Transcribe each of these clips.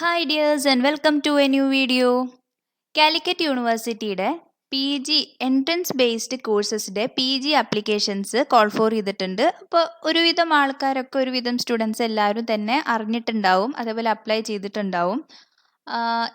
Hi dears and welcome to a new video. Calicut യൂണിവേഴ്സിറ്റിയുടെ P G entrance based കോഴ്സസിൻ്റെ P G applications call for ചെയ്തിട്ടുണ്ട്. അപ്പോൾ ഒരുവിധം ആൾക്കാരൊക്കെ ഒരുവിധം സ്റ്റുഡൻസ് എല്ലാവരും തന്നെ അറിഞ്ഞിട്ടുണ്ടാവും, അതേപോലെ അപ്ലൈ ചെയ്തിട്ടുണ്ടാവും.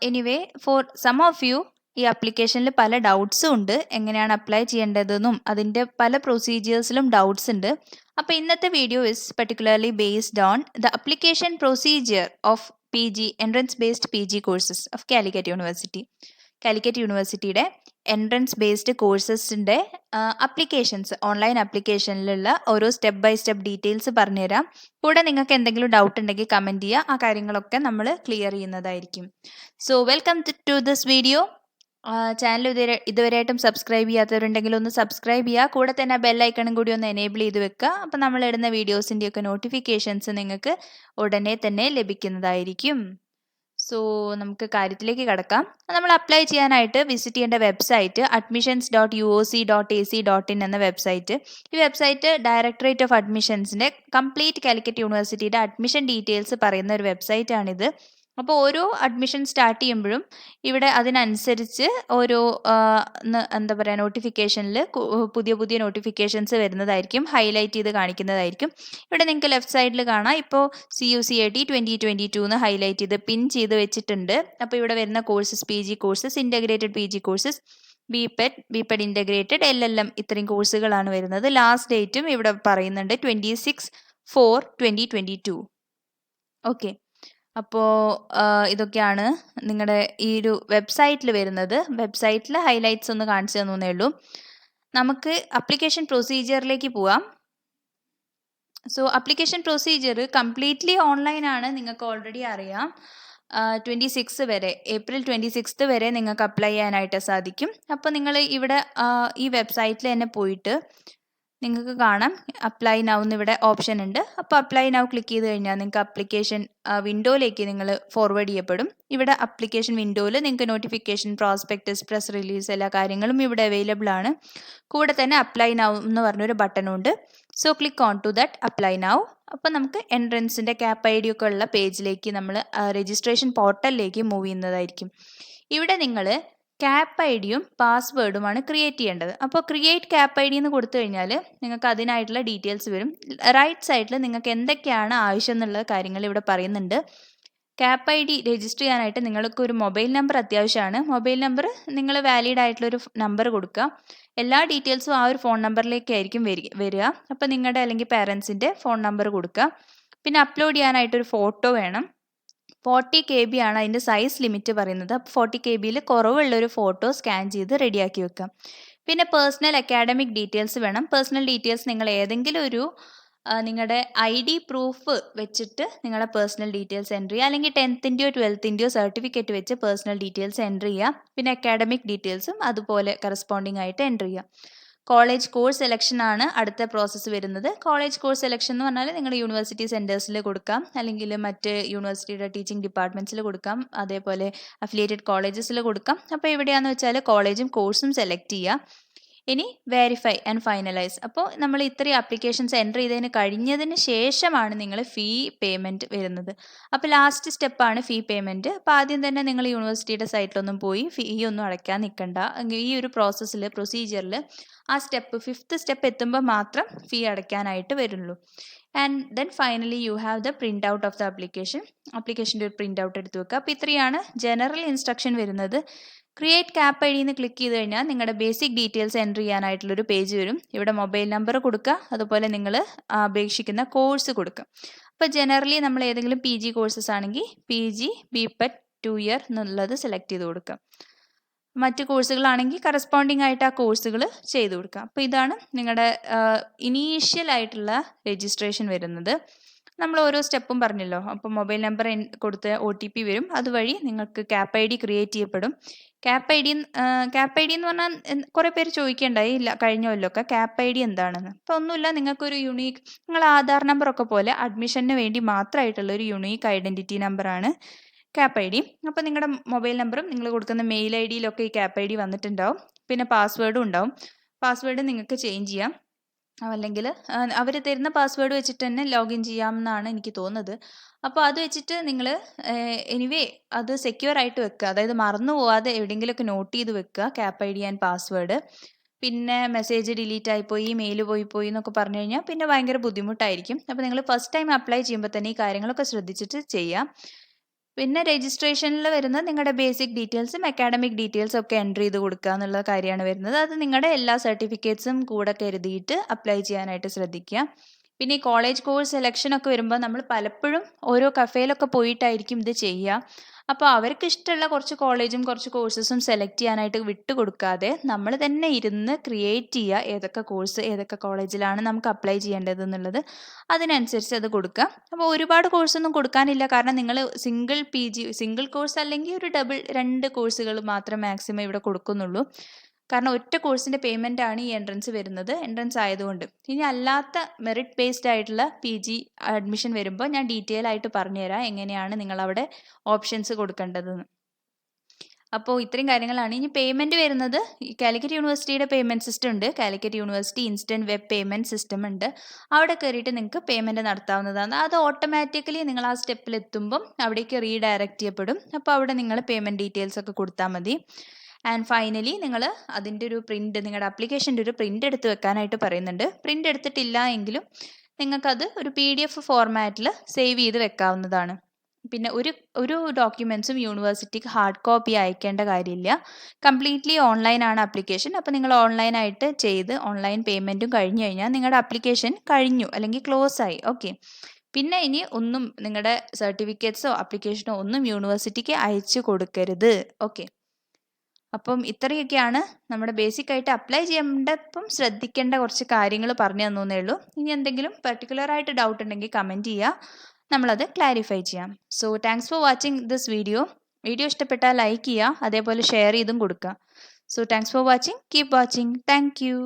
Anyway for some of you ഈ അപ്ലിക്കേഷനിൽ പല ഡൗട്ട്സും ഉണ്ട്, എങ്ങനെയാണ് അപ്ലൈ ചെയ്യേണ്ടതെന്നും അതിൻ്റെ പല പ്രൊസീജിയേഴ്സിലും ഡൗട്ട്സ് ഉണ്ട്. അപ്പോൾ ഇന്നത്തെ video is particularly based on the application procedure of PG entrance based PG courses of Calicut university. Calicut യൂണിവേഴ്സിറ്റിയുടെ എൻട്രൻസ് ബേസ്ഡ് കോഴ്സസിൻ്റെ അപ്ലിക്കേഷൻസ്, ഓൺലൈൻ ആപ്ലിക്കേഷനിലുള്ള ഓരോ സ്റ്റെപ്പ് ബൈ സ്റ്റെപ്പ് ഡീറ്റെയിൽസ് പറഞ്ഞുതരാം. കൂടെ നിങ്ങൾക്ക് എന്തെങ്കിലും ഡൗട്ട് ഉണ്ടെങ്കിൽ കമൻറ്റ് ചെയ്യുക, ആ കാര്യങ്ങളൊക്കെ നമ്മൾ ക്ലിയർ ചെയ്യുന്നതായിരിക്കും. So welcome to this video. Channel ഇതുവരെയായിട്ടും സബ്സ്ക്രൈബ് ചെയ്യാത്തവരുണ്ടെങ്കിൽ ഒന്ന് സബ്സ്ക്രൈബ് ചെയ്യുക, കൂടെ തന്നെ ബെല്ലൈക്കണും കൂടി ഒന്ന് എനേബിൾ ചെയ്ത് വെക്കുക. അപ്പോൾ നമ്മൾ ഇടുന്ന വീഡിയോസിൻ്റെയൊക്കെ നോട്ടിഫിക്കേഷൻസ് നിങ്ങൾക്ക് ഉടനെ തന്നെ ലഭിക്കുന്നതായിരിക്കും. സോ നമുക്ക് കാര്യത്തിലേക്ക് കടക്കാം. നമ്മൾ അപ്ലൈ ചെയ്യാനായിട്ട് വിസിറ്റ് ചെയ്യേണ്ട വെബ്സൈറ്റ് admissions.uoc.ac.in എന്ന വെബ്സൈറ്റ്. ഈ വെബ്സൈറ്റ് ഡയറക്ടറേറ്റ് ഓഫ് അഡ്മിഷൻസിൻ്റെ കംപ്ലീറ്റ് കാലിക്കറ്റ് യൂണിവേഴ്സിറ്റിയുടെ അഡ്മിഷൻ ഡീറ്റെയിൽസ് പറയുന്ന ഒരു വെബ്സൈറ്റാണിത്. അപ്പോൾ ഓരോ അഡ്മിഷൻ സ്റ്റാർട്ട് ചെയ്യുമ്പോഴും ഇവിടെ അതിനനുസരിച്ച് ഓരോ എന്താ പറയുക നോട്ടിഫിക്കേഷനിൽ പുതിയ പുതിയ നോട്ടിഫിക്കേഷൻസ് വരുന്നതായിരിക്കും, ഹൈലൈറ്റ് ചെയ്ത് കാണിക്കുന്നതായിരിക്കും. ഇവിടെ നിങ്ങൾക്ക് ലെഫ്റ്റ് സൈഡിൽ കാണാം, ഇപ്പോൾ CUCAT 2022 എന്ന് ഹൈലൈറ്റ് ചെയ്ത് പിൻ ചെയ്ത് വെച്ചിട്ടുണ്ട്. അപ്പോൾ ഇവിടെ വരുന്ന courses PG courses, integrated PG courses, BPED integrated, LLM ഇത്രയും കോഴ്സുകളാണ് വരുന്നത്. ലാസ്റ്റ് ഡേറ്റും ഇവിടെ പറയുന്നുണ്ട് 26/4/2022. ഓക്കെ, അപ്പോൾ ഇതൊക്കെയാണ് നിങ്ങളുടെ ഈ ഒരു വെബ്സൈറ്റിൽ വരുന്നത്. വെബ്സൈറ്റിൽ ഹൈലൈറ്റ്സ് ഒന്ന് കാണിച്ചു തന്നേ ഉള്ളൂ. നമുക്ക് അപ്ലിക്കേഷൻ പ്രൊസീജിയറിലേക്ക് പോവാം. സോ അപ്ലിക്കേഷൻ പ്രൊസീജിയർ കംപ്ലീറ്റ്ലി ഓൺലൈനാണ്, നിങ്ങൾക്ക് ഓൾറെഡി അറിയാം. 26 വരെ, ഏപ്രിൽ 26 വരെ നിങ്ങൾക്ക് അപ്ലൈ ചെയ്യാനായിട്ട് സാധിക്കും. അപ്പോൾ നിങ്ങൾ ഇവിടെ ഈ വെബ്സൈറ്റിൽ തന്നെ പോയിട്ട് നിങ്ങൾക്ക് കാണാം അപ്ലൈ നൗ എന്ന് ഇവിടെ ഓപ്ഷൻ ഉണ്ട്. അപ്പോൾ അപ്ലൈ നൗ ക്ലിക്ക് ചെയ്ത് കഴിഞ്ഞാൽ നിങ്ങൾക്ക് അപ്ലിക്കേഷൻ വിൻഡോയിലേക്ക് നിങ്ങൾ ഫോർവേഡ് ചെയ്യപ്പെടും. ഇവിടെ അപ്ലിക്കേഷൻ വിൻഡോയിൽ നിങ്ങൾക്ക് നോട്ടിഫിക്കേഷൻ, പ്രോസ്പെക്ടസ്, പ്രസ് റിലീസ് എല്ലാ കാര്യങ്ങളും ഇവിടെ അവൈലബിൾ ആണ്. കൂടെ തന്നെ അപ്ലൈ നൗ എന്ന് പറഞ്ഞൊരു ബട്ടൺ ഉണ്ട്. So click on to that apply now. അപ്പോൾ നമുക്ക് എൻട്രൻസിൻ്റെ ക്യാപ്പ് ID ഒക്കെ ഉള്ള പേജിലേക്ക് നമ്മൾ രജിസ്ട്രേഷൻ പോർട്ടലിലേക്ക് മൂവ് ചെയ്യുന്നതായിരിക്കും. ഇവിടെ നിങ്ങൾ ക്യാപ്പ് IDയും പാസ്വേഡുമാണ് ക്രിയേറ്റ് ചെയ്യേണ്ടത്. അപ്പോൾ ക്രിയേറ്റ് ക്യാപ്പ് ID എന്ന് കൊടുത്തു കഴിഞ്ഞാൽ നിങ്ങൾക്ക് അതിനായിട്ടുള്ള ഡീറ്റെയിൽസ് വരും. റൈറ്റ് സൈഡിൽ നിങ്ങൾക്ക് എന്തൊക്കെയാണ് ആവശ്യം എന്നുള്ള കാര്യങ്ങൾ ഇവിടെ പറയുന്നുണ്ട്. ക്യാപ്പ് ID രജിസ്റ്റർ ചെയ്യാനായിട്ട് നിങ്ങൾക്ക് ഒരു മൊബൈൽ നമ്പർ അത്യാവശ്യമാണ്. മൊബൈൽ നമ്പർ നിങ്ങൾ വാലിഡ് ആയിട്ടുള്ളൊരു നമ്പർ കൊടുക്കുക. എല്ലാ ഡീറ്റെയിൽസും ആ ഒരു ഫോൺ നമ്പറിലേക്കായിരിക്കും വരിക. അപ്പോൾ നിങ്ങളുടെ അല്ലെങ്കിൽ പാരൻസിൻ്റെ ഫോൺ നമ്പർ കൊടുക്കുക. പിന്നെ അപ്ലോഡ് ചെയ്യാനായിട്ടൊരു ഫോട്ടോ വേണം. 40 KB ആണ് അതിൻ്റെ സൈസ് ലിമിറ്റ് പറയുന്നത്. അപ്പോൾ 40 KBയിൽ കുറവുള്ളൊരു ഫോട്ടോ സ്കാൻ ചെയ്ത് റെഡിയാക്കി വെക്കാം. പിന്നെ പേഴ്സണൽ അക്കാഡമിക് ഡീറ്റെയിൽസ് വേണം. പേഴ്സണൽ ഡീറ്റെയിൽസ് നിങ്ങൾ ഏതെങ്കിലും ഒരു നിങ്ങളുടെ ID പ്രൂഫ് വെച്ചിട്ട് നിങ്ങളുടെ പേഴ്സണൽ ഡീറ്റെയിൽസ് എൻ്റർ ചെയ്യുക, അല്ലെങ്കിൽ 10th-ൻ്റെയോ 12th-ൻ്റെയോ സർട്ടിഫിക്കറ്റ് വെച്ച് പേഴ്സണൽ ഡീറ്റെയിൽസ് എൻ്റർ ചെയ്യുക. പിന്നെ അക്കാഡമിക് ഡീറ്റെയിൽസും അതുപോലെ കറസ്പോണ്ടിങ് ആയിട്ട് എൻ്റർ ചെയ്യുക. കോളേജ് കോഴ്സ് സെലക്ഷൻ ആണ് അടുത്ത പ്രോസസ്സ് വരുന്നത്. കോളേജ് കോഴ്സ് സെലക്ഷൻ എന്ന് പറഞ്ഞാൽ നിങ്ങൾ യൂണിവേഴ്സിറ്റി സെൻറ്റേഴ്സിൽ കൊടുക്കാം, അല്ലെങ്കിൽ മറ്റ് യൂണിവേഴ്സിറ്റിയുടെ ടീച്ചിങ് ഡിപ്പാർട്ട്മെൻറ്റ്സിൽ കൊടുക്കാം, അതേപോലെ അഫിലിയേറ്റഡ് കോളേജസിൽ കൊടുക്കാം. അപ്പോൾ എവിടെയാണെന്ന് വെച്ചാൽ കോളേജും കോഴ്സും സെലക്ട് ചെയ്യുക. ഇനി വെരിഫൈ ആൻഡ് ഫൈനലൈസ്. അപ്പോൾ നമ്മൾ ഇത്രയും ആപ്ലിക്കേഷൻസ് എൻ്റർ ചെയ്തതിന് കഴിഞ്ഞതിന് ശേഷമാണ് നിങ്ങൾ ഫീ പേയ്മെൻറ്റ് വരുന്നത്. അപ്പോൾ ലാസ്റ്റ് സ്റ്റെപ്പാണ് ഫീ പേയ്മെൻറ്റ്. അപ്പോൾ ആദ്യം തന്നെ നിങ്ങൾ യൂണിവേഴ്സിറ്റിയുടെ സൈറ്റിലൊന്നും പോയി ഫീ ഒന്നും അടയ്ക്കാൻ നിൽക്കണ്ട. ഈ ഒരു പ്രൊസീജിയറിൽ ആ സ്റ്റെപ്പ് 5th സ്റ്റെപ്പ് എത്തുമ്പോൾ മാത്രം ഫീ അടയ്ക്കാനായിട്ട് വരുള്ളൂ. And then finally you have the print out of the അപ്ലിക്കേഷൻ്റെ ഒരു പ്രിൻ്റ് ഔട്ട് എടുത്ത് വെക്കുക. അപ്പോൾ ഇത്രയാണ് ജനറൽ ഇൻസ്ട്രക്ഷൻ വരുന്നത്. ക്രിയേറ്റ് ക്യാപ്പ് ID എന്ന് ക്ലിക്ക് ചെയ്ത് കഴിഞ്ഞാൽ നിങ്ങളുടെ ബേസിക് ഡീറ്റെയിൽസ് എൻ്റർ ചെയ്യാനായിട്ടുള്ളൊരു പേജ് വരും. ഇവിടെ മൊബൈൽ നമ്പർ കൊടുക്കുക, അതുപോലെ നിങ്ങൾ അപേക്ഷിക്കുന്ന കോഴ്സ് കൊടുക്കുക. അപ്പോൾ ജനറലി നമ്മൾ ഏതെങ്കിലും PG കോഴ്സസ് ആണെങ്കിൽ PG BPED 2 year എന്നുള്ളത് സെലക്ട് ചെയ്ത് കൊടുക്കുക. മറ്റ് കോഴ്സുകളാണെങ്കിൽ കറസ്പോണ്ടിങ് ആയിട്ട് ആ കോഴ്സുകൾ ചെയ്ത് കൊടുക്കുക. അപ്പോൾ ഇതാണ് നിങ്ങളുടെ ഇനീഷ്യൽ ആയിട്ടുള്ള രജിസ്ട്രേഷൻ വരുന്നത്. നമ്മൾ ഓരോ സ്റ്റെപ്പും പറഞ്ഞല്ലോ. അപ്പോൾ മൊബൈൽ നമ്പർ കൊടുത്ത് OTP വരും, അതുവഴി നിങ്ങൾക്ക് ക്യാപ്പ് ID ക്രിയേറ്റ് ചെയ്യപ്പെടും. ക്യാപ്പ് ID എന്ന് പറഞ്ഞാൽ കുറേ പേര് ചോദിക്കേണ്ടായി ഇല്ല കഴിഞ്ഞ കൊല്ലമൊക്കെ ക്യാപ്പ് ID എന്താണെന്ന്. അപ്പോൾ ഒന്നുമില്ല, നിങ്ങൾക്കൊരു യുണീക്ക്, നിങ്ങൾ ആധാർ നമ്പറൊക്കെ പോലെ അഡ്മിഷന് വേണ്ടി മാത്രമായിട്ടുള്ള ഒരു യുണീക്ക് ഐഡൻറ്റിറ്റി നമ്പറാണ് ക്യാപ്പ് ID. അപ്പോൾ നിങ്ങളുടെ മൊബൈൽ നമ്പറും നിങ്ങൾ കൊടുക്കുന്ന മെയിൽ IDയിലൊക്കെ ഈ ക്യാപ്പ് ID വന്നിട്ടുണ്ടാവും. പിന്നെ പാസ്വേഡും ഉണ്ടാവും. പാസ്വേഡ് നിങ്ങൾക്ക് ചേഞ്ച് ചെയ്യാം. അല്ലെങ്കിൽ അവർ തരുന്ന പാസ്വേഡ് വെച്ചിട്ട് തന്നെ ലോഗിൻ ചെയ്യാമെന്നാണ് എനിക്ക് തോന്നുന്നത്. അപ്പോൾ അത് വെച്ചിട്ട് നിങ്ങൾ എനിവേ അത് സെക്യൂർ ആയിട്ട് വെക്കുക. അതായത് മറന്നു പോവാതെ എവിടെയെങ്കിലുമൊക്കെ നോട്ട് ചെയ്ത് വെക്കുക cap I D and password. പിന്നെ മെസ്സേജ് ഡിലീറ്റ് ആയിപ്പോയി, മെയിൽ പോയി എന്നൊക്കെ പറഞ്ഞു കഴിഞ്ഞാൽ പിന്നെ ഭയങ്കര ബുദ്ധിമുട്ടായിരിക്കും. അപ്പോൾ നിങ്ങൾ ഫസ്റ്റ് ടൈം അപ്ലൈ ചെയ്യുമ്പോൾ തന്നെ ഈ കാര്യങ്ങളൊക്കെ ശ്രദ്ധിച്ചിട്ട് ചെയ്യാം. പിന്നെ രജിസ്ട്രേഷനിൽ വരുന്ന നിങ്ങളുടെ ബേസിക് ഡീറ്റെയിൽസും അക്കാഡമിക് ഡീറ്റെയിൽസും ഒക്കെ എൻ്റർ ചെയ്ത് കൊടുക്കുക എന്നുള്ള കാര്യമാണ് വരുന്നത്. അത് നിങ്ങളുടെ എല്ലാ സർട്ടിഫിക്കറ്റ്സും കൂടെ കരുതിയിട്ട് അപ്ലൈ ചെയ്യാനായിട്ട് ശ്രദ്ധിക്കുക. പിന്നെ ഈ കോളേജ് കോഴ്സ് സെലക്ഷനൊക്കെ വരുമ്പോൾ നമ്മൾ പലപ്പോഴും ഓരോ കഫേയിലൊക്കെ പോയിട്ടായിരിക്കും ഇത് ചെയ്യുക. അപ്പോൾ അവർക്ക് ഇഷ്ടമുള്ള കുറച്ച് കോളേജും കുറച്ച് കോഴ്സസും സെലക്ട് ചെയ്യാനായിട്ട് വിട്ടു കൊടുക്കാതെ നമ്മൾ തന്നെ ഇരുന്ന് ക്രിയേറ്റ് ചെയ്യുക ഏതൊക്കെ കോഴ്സ് ഏതൊക്കെ കോളേജിലാണ് നമുക്ക് അപ്ലൈ ചെയ്യേണ്ടത് എന്നുള്ളത്. അതിനനുസരിച്ച് അത് കൊടുക്കുക. അപ്പോൾ ഒരുപാട് കോഴ്സൊന്നും കൊടുക്കാനില്ല. കാരണം നിങ്ങൾ സിംഗിൾ കോഴ്സ് അല്ലെങ്കിൽ ഒരു രണ്ട് കോഴ്സുകൾ മാത്രം മാക്സിമം ഇവിടെ കൊടുക്കുന്നുള്ളൂ. കാരണം ഒറ്റ കോഴ്സിൻ്റെ പേയ്മെൻ്റ് ആണ് ഈ എൻട്രൻസ് വരുന്നത്, എൻട്രൻസ് ആയതുകൊണ്ട്. ഇനി അല്ലാത്ത മെറിറ്റ് ബേസ്ഡ് ആയിട്ടുള്ള PG അഡ്മിഷൻ വരുമ്പോൾ ഞാൻ ഡീറ്റെയിൽ ആയിട്ട് പറഞ്ഞുതരാം എങ്ങനെയാണ് നിങ്ങളവിടെ ഓപ്ഷൻസ് കൊടുക്കേണ്ടതെന്ന്. അപ്പോൾ ഇത്രയും കാര്യങ്ങളാണ്. ഇനി പേയ്മെൻറ്റ് വരുന്നത് കാലിക്കറ്റ് യൂണിവേഴ്സിറ്റിയുടെ പേയ്മെൻറ്റ് സിസ്റ്റം ഉണ്ട്. Calicut university instant web payment system ഉണ്ട്. അവിടെ കയറിയിട്ട് നിങ്ങൾക്ക് പേയ്മെൻറ്റ് നടത്താവുന്നതാണ്. അത് ഓട്ടോമാറ്റിക്കലി നിങ്ങൾ ആ സ്റ്റെപ്പിൽ എത്തുമ്പം അവിടേക്ക് റീഡയറക്റ്റ് ചെയ്യപ്പെടും. അപ്പോൾ അവിടെ നിങ്ങൾ പേയ്മെൻറ്റ് ഡീറ്റെയിൽസ് ഒക്കെ കൊടുത്താൽ മതി. ആൻഡ് ഫൈനലി നിങ്ങൾ അതിൻ്റെ ഒരു പ്രിൻ്റ്, നിങ്ങളുടെ ആപ്ലിക്കേഷൻ്റെ ഒരു പ്രിൻ്റ് എടുത്ത് വെക്കാനായിട്ട് പറയുന്നുണ്ട്. പ്രിൻ്റ് എടുത്തിട്ടില്ല എങ്കിലും നിങ്ങൾക്കത് ഒരു PDF ഫോർമാറ്റിൽ സേവ് ചെയ്ത് വെക്കാവുന്നതാണ്. പിന്നെ ഒരു ഡോക്യുമെൻറ്റ്സും യൂണിവേഴ്സിറ്റിക്ക് ഹാർഡ് കോപ്പി അയക്കേണ്ട കാര്യമില്ല. കംപ്ലീറ്റ്ലി ഓൺലൈനാണ് ആപ്ലിക്കേഷൻ. അപ്പോൾ നിങ്ങൾ ഓൺലൈനായിട്ട് ചെയ്ത് ഓൺലൈൻ പേയ്മെൻറ്റും കഴിഞ്ഞു കഴിഞ്ഞാൽ നിങ്ങളുടെ ആപ്ലിക്കേഷൻ കഴിഞ്ഞു അല്ലെങ്കിൽ ക്ലോസ് ആയി. ഓക്കെ. പിന്നെ ഇനി ഒന്നും നിങ്ങളുടെ സർട്ടിഫിക്കറ്റ്സോ ആപ്ലിക്കേഷനോ ഒന്നും യൂണിവേഴ്സിറ്റിക്ക് അയച്ചു കൊടുക്കരുത്. ഓക്കെ. അപ്പം ഇത്രയൊക്കെയാണ് നമ്മുടെ ബേസിക് ആയിട്ട് അപ്ലൈ ചെയ്യേണ്ടപ്പം ശ്രദ്ധിക്കേണ്ട കുറച്ച് കാര്യങ്ങൾ പറഞ്ഞു തന്നേ ഉള്ളൂ. ഇനി എന്തെങ്കിലും പെർട്ടിക്കുലർ ആയിട്ട് ഡൗട്ട് ഉണ്ടെങ്കിൽ കമൻറ്റ് ചെയ്യുക, നമ്മളത് ക്ലാരിഫൈ ചെയ്യാം. So thanks for watching this video. Video ഇഷ്ടപ്പെട്ടാൽ ലൈക്ക് ചെയ്യുക, അതേപോലെ ഷെയർ ചെയ്തും കൊടുക്കുക. So thanks for watching. Keep watching. Thank you.